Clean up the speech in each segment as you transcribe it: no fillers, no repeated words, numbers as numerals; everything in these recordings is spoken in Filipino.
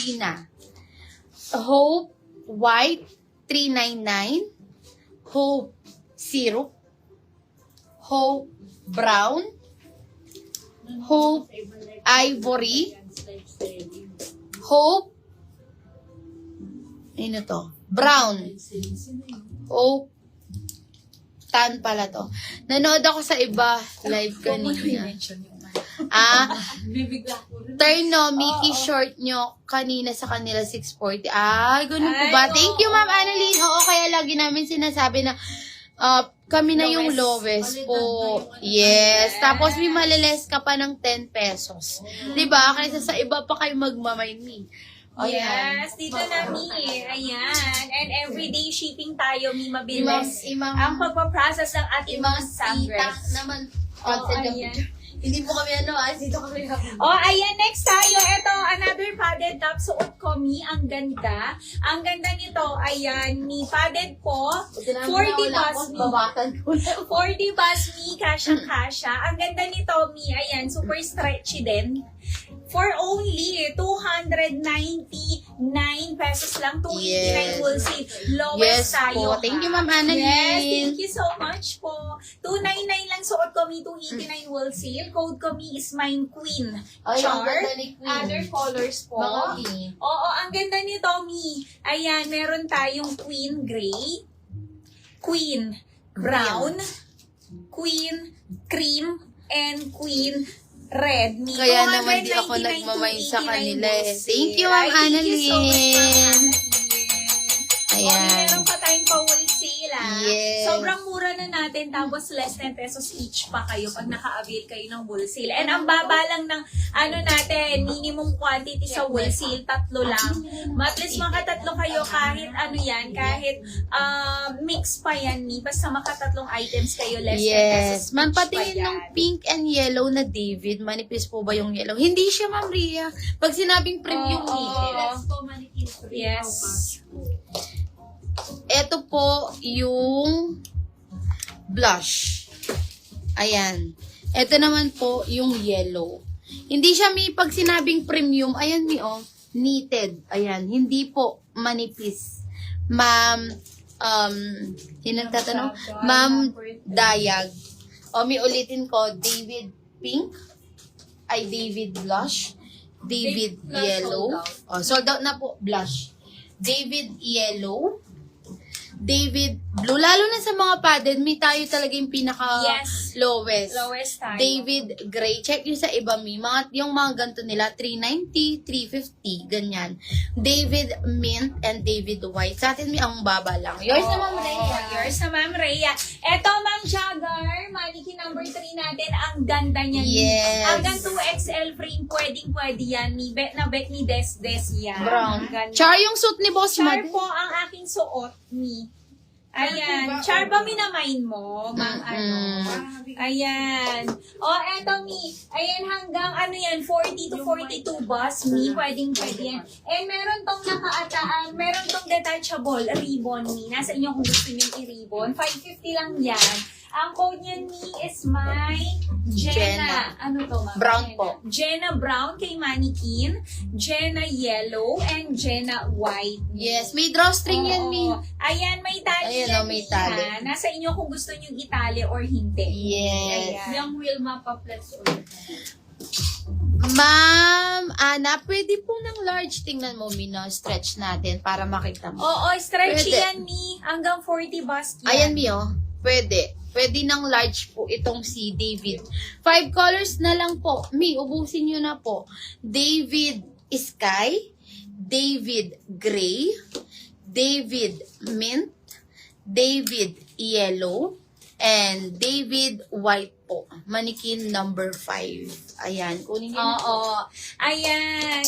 Gina. Hope White 399. Hope Syrup. Hope Brown. Hope Ivory. Hope ano to? Brown. Hope Tan pala to. Nanood ako sa iba live kanina. Turn no, Mickey short nyo kanina sa kanila 640. Ay, ganun po ba? Thank you, Ma'am Annalyn. Oo, kaya lagi namin sinasabi na kami na yung lowest po. Yes. Tapos may maliles ka pa ng 10 pesos. Diba? Kaysa sa iba pa kayo magmamay me. Yes, dito na Mi. Ayan. And everyday shipping tayo, Mi, mabilis. Ang pagpaprocess ng ating mga samples. naman. Ayan. Hindi po kami dito kami Ayan, next tayo. Ito, another padded top. Suot ko, Mi. Ang ganda. Ang ganda nito, ayan, Mi. Padded po. 40 bus, Mi. 40 bus, Mi. Kasha-kasha. Ang ganda nito, Mi. Ayan, super stretchy din. For only 299 pesos lang, 289 wholesale. Lowest tayo. Thank you, Ma'am Annalyn. Yes, thank you so much po. 299 lang suot ko, Mi. 289 wholesale. Code ko, Mi, is mine queen. Char. Other colors po. Oo, ang ganda nito, Mi. Ayan, meron tayong queen gray, queen brown, queen cream, and queen red. Mi. Kaya naman di ako nagmamay sa kanila eh. Thank you, Ma'am Annalyn. Ayan. Meron pa tayong pa-wholesale. Yes. Sobrang mura na natin, tapos less 10 pesos each pa kayo pag naka-avail kayo ng wholesale. And ang baba lang ng natin, minimum quantity sa wholesale, 3 lang. At least makatatlo kayo kahit kahit mix pa yan, Mi. Basta makatatlong items kayo, less 10 pesos Yes. Ma'am, each pa patingin yan. ng pink and yellow na David. Manipis po ba yung yellow? Hindi siya, Ma'am Ria. Pag sinabing premium Yes. Ito po yung blush. Ayan. Ito naman po yung yellow. Hindi siya pag sinabing premium, ayan knitted. Ayan. Hindi po manipis. Ma'am, sino nagtatanong? Ma'am Dayag. Ulitin ko, David pink. Ay, David blush. David yellow. Sold out na po, blush. David yellow. David blue. Lalo na sa mga padded, may tayo talaga yung pinaka-lowest. Lowest tayo. David gray. Check nyo sa iba, yung mga ganito nila, 390, 350, ganyan. David mint and David white. Sa atin, ang baba lang. Yours na, Ma'am Rhea. Yours na, Ma'am Rhea. Eto, Ma'am Jagger, mannequin number 3 natin. Ang ganda niya. Yes. Hanggang 2XL frame, pwedeng-pwede yan. Bet ni Des yan. Brown. Ganda. Char yung suit ni Boss Char Mad. po ang aking suot, Mi. Ayan. Char ba minamain mo, Ma'am Ayan. Eto, Mi. Ayan, hanggang 40 to 42 bus, Mi. Pwedeng-pwede yan. And meron tong meron tong detachable ribbon, Mi. Nasa inyo kung gusto nyo i-ribbon. 550 lang yan. Ang code niyan, Mi, is my Jenna. Ano to, Ma'am? Brown Jenna. po. Jenna brown kay mannequin, Jenna yellow, and Jenna white. Yes, may drawstring yan, Mi. Ayan, may tali Ayan, yan, may Mi, tali. ha? Nasa inyo kung gusto nyo itali or hindi. Yes. Ayan. Yung wheel mapa-flex ulit. Ma'am Ana, pwede po ng large. Tingnan mo, Mi, no? Stretch natin para makita mo. Oo, stretchy Pwede. yan, Mi. Hanggang 40 bust yan. Ayan, Mi, pwede. Pwede ng large po itong si David. 5 colors na lang po. Mi, ubusin nyo na po. David Sky, David Gray, David Mint, David Yellow, and David White po. Mannequin number 5. Ayan, kunin nyo na. Oo. Ayan.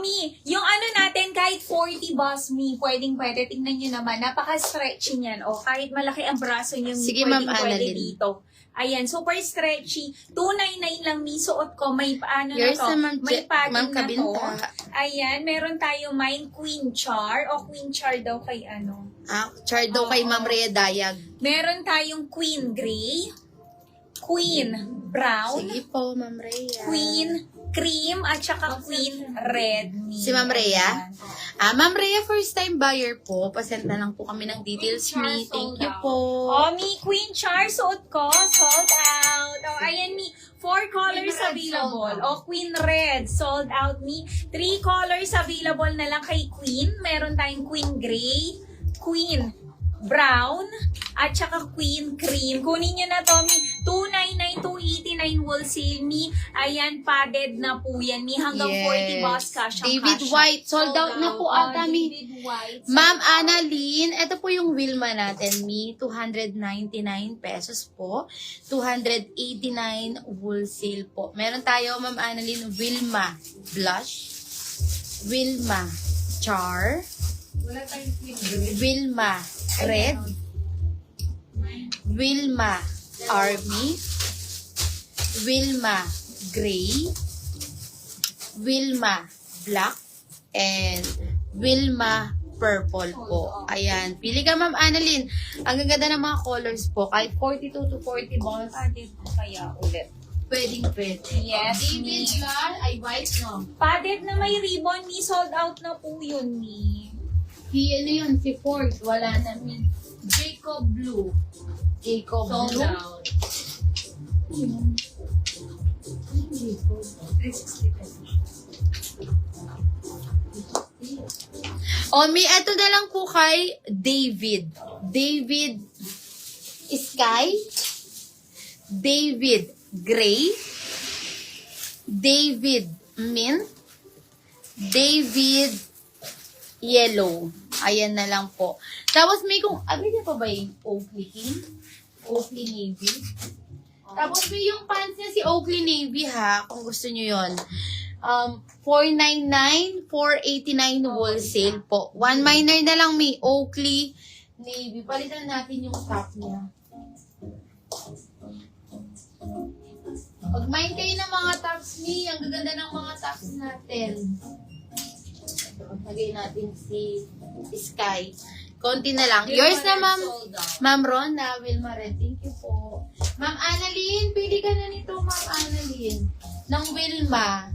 Mi, yung natin, kahit 40 bus, Mi, pwedeng-pwede. Tingnan nyo naman, napaka-stretchy niyan. Kahit malaki ang braso niyo, Mi, Sige, Ma'am pwedeng-pwede Annalyn. dito. Ayan, super stretchy. 299 lang, Mi, suot ko. May Yours na to. naman, May Ma'am padding na to. Kabinta. Ayan, meron tayo mine Queen Char. Queen Char daw kay Char daw kay Ma'am Rhea Dayag. Meron tayong Queen Gray, Queen Brown, Sige po, Ma'am Rhea. Queen cream, at saka queen red. Mi. Si Ma'am Rhea? Ayan. Ma'am Rhea, first time buyer po. Pasend na lang po kami ng details, Mi. Thank you po. Oh, Mi, Queen Char, suot ko. Sold out. Oh, ayan, Mi. 4 colors Queen Red, available. sold out. Oh, Queen Red, sold out, Mi. 3 colors available na lang kay Queen. Meron tayong Queen Gray, Queen Brown, at saka Queen Cream. Kunin nyo na to, Mi. 299, 289 wholesale, Mi. Ayan, padded na po yan, Mi. Hanggang 40 boss cash ang David cash. White, sold out na po ata, Mi. David White. Ma'am Annalyn, ito po yung Wilma natin, Mi. 299 pesos po. 289 wholesale po. Meron tayo, Ma'am Annalyn, Wilma Blush, Wilma Char, Wala tayong queen. Wilma Red, Wilma Army, Wilma Gray, Wilma Black, and Wilma Purple po. Ayan. Pili ka, Ma'am Annalyn. Ang gaganda ng mga colors po. Kahit 42 to 40 balls, Padded po kaya ulit. pwedeng pwede. Yes, David Mi. Lan, ay white, no? Padded na may ribbon, Mi. Sold out na po yun, Mi. Ano yun? Si Ford. Wala na, Mi. Jacob Blue. Jacob Sold Blue. out. Jacob. 360 pesos. Mi, eto na lang po kay David. David Sky. David Gray. David Mint. David Yellow. Ayan na lang po. Tapos may kung, abili pa ba yung Oakley King? Oakley Navy? Tapos may yung pants niya si Oakley Navy ha, kung gusto nyo yun. 499, 489 wholesale po. One minor na lang may Oakley Navy. Palitan natin yung top niya. Pag-mind kayo ng mga tops ni, ang gaganda ng mga tops natin. Pagpagay natin si Sky. Konti na lang. Yours na, Ma'am. Sold out. Ma'am Rona, Wilma Red. Thank you po. Ma'am Annalyn, pili ka na nito, Ma'am Annalyn. Ng Wilma.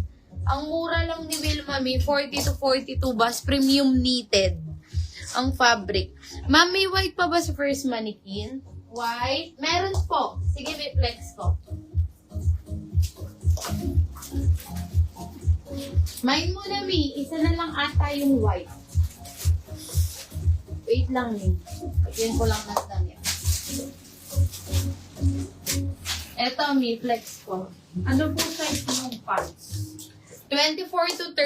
Ang mura lang ni Wilma, may 40 to 42 bas. Premium knitted. Ang fabric. Ma'am, may white pa ba sa first mannequin? White? Meron po. Sige, may flex ko. Mine muna, Mi. Isa na lang ata yung white. Wait lang, Mi. Pagyan ko lang ng damit. Eto, Mi. Flex ko. Ano po size yung pants? 24 to 30.